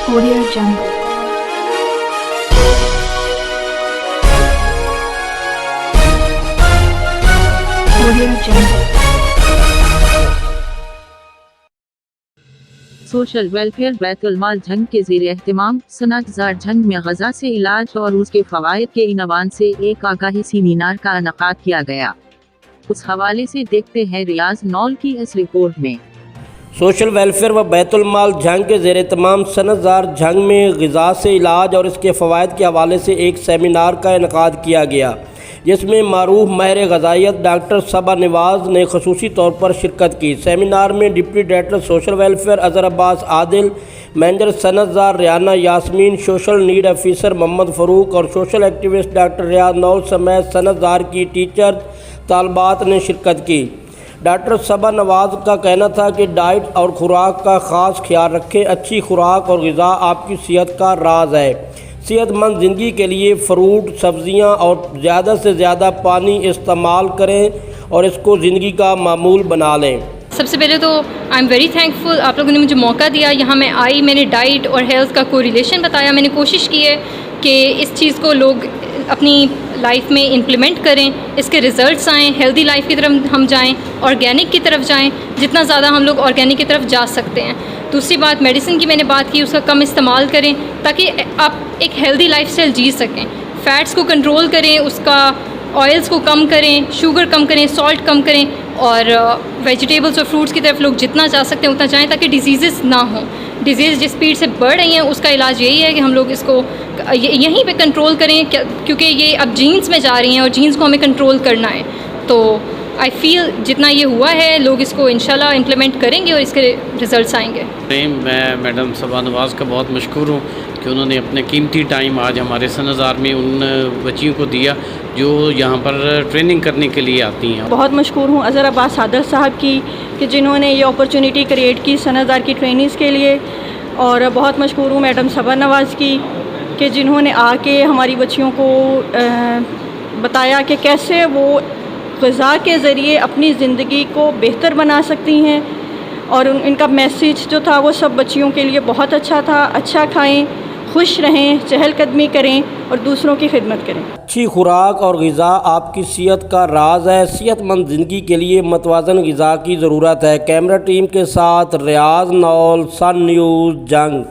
Audio Jungle. Audio Jungle. Social welfare Baitul Maal Jhang के ज़ेर एहतमाम सनअतज़ार झंग में ग़ज़ा से इलाज और उसके फ़वाइद के इनवान से एक आगाही सेमिनार का इनेकाद किया गया। उस हवाले से देखते हैं रियाज नौल की इस रिपोर्ट में। सोशल वेलफेयर व बैतुल माल झंग के ज़ेर एहतमाम सनअतज़ार झंग में ग़िज़ा से इलाज और इसके फ़वाइद के हवाले से एक सेमिनार का इनेकाद किया गया, जिसमें मारूफ माहिर ग़ज़ाइयत डॉक्टर सबा नवाज़ ने ख़ुसूसी तौर पर शिरकत की। सेमिनार में deputy director social welfare Azhar Abbas Adil, manager सनअतज़ार Riyana Yasmin, social need officer Mohammad Farooq और social activist doctor Riaz Naul समेत सनअतज़ार की टीचर तालबात ने शिरकत की। डॉक्टर सबा नवाज़ का कहना था कि डाइट और खुराक का ख़ास ख्याल रखें। अच्छी खुराक और ग़िज़ा आपकी सेहत का राज है। सेहतमंद ज़िंदगी के लिए फ्रूट, सब्ज़ियाँ और ज़्यादा से ज़्यादा पानी इस्तेमाल करें और इसको ज़िंदगी का मामूल बना लें। सबसे पहले तो आई एम वेरी थैंकफुल, आप लोगों ने मुझे मौका दिया, यहाँ मैं आई, मैंने डाइट और हेल्थ का कोरिलेशन बताया। मैंने कोशिश की है कि इस चीज़ को लोग अपनी लाइफ में इम्प्लीमेंट करें, इसके रिज़ल्ट्स आएँ, हेल्दी लाइफ की तरफ हम जाएं, ऑर्गेनिक की तरफ जाएं, जितना ज़्यादा हम लोग ऑर्गेनिक की तरफ जा सकते हैं। दूसरी बात, मेडिसिन की मैंने बात की, उसका कम इस्तेमाल करें ताकि आप एक हेल्दी लाइफस्टाइल जी सकें। फ़ैट्स को कंट्रोल करें, उसका ऑयल्स को कम करें, शुगर कम करें, सॉल्ट कम करें और वेजिटेबल्स और फ्रूट्स की तरफ लोग जितना जा सकते हैं उतना जाएं ताकि डिजीज़ ना हों। डिजीज़ जिस स्पीड से बढ़ रही हैं उसका इलाज यही है कि हम लोग इसको यहीं पे कंट्रोल करें, क्योंकि ये अब जीन्स में जा रही हैं और जीन्स को हमें कंट्रोल करना है। तो आई फील जितना ये हुआ है लोग इसको इंशाल्लाह इम्प्लीमेंट करेंगे और इसके रिज़ल्ट्स आएंगे। मैं मैडम सबा नवाज़ का बहुत मशकूर हूँ कि उन्होंने अपने कीमती टाइम आज हमारे सनअतज़ार में उन बच्चियों को दिया जो यहाँ पर ट्रेनिंग करने के लिए आती हैं। बहुत मशकूर हूँ अज़हर अब्बास आदिल साहब की कि जिन्होंने ये अपॉर्चुनिटी क्रिएट की सनअतज़ार की ट्रेनिंग्स के लिए, और बहुत मशकूर हूँ मैडम सबा नवाज़ की कि जिन्होंने आके हमारी बच्चियों को बताया कि कैसे वो ग़िज़ा के ज़रिए अपनी ज़िंदगी को बेहतर बना सकती हैं। और इनका मैसेज जो था वो सब बच्चियों के लिए बहुत अच्छा था। अच्छा खाएं, खुश रहें, चहलकदमी करें और दूसरों की खिदमत करें। अच्छी खुराक और ग़िज़ा आपकी सेहत का राज है। सेहतमंद ज़िंदगी के लिए मतवाज़न ग़िज़ा की ज़रूरत है। कैमरा टीम के साथ रियाज नौल, सन न्यूज़, जंग।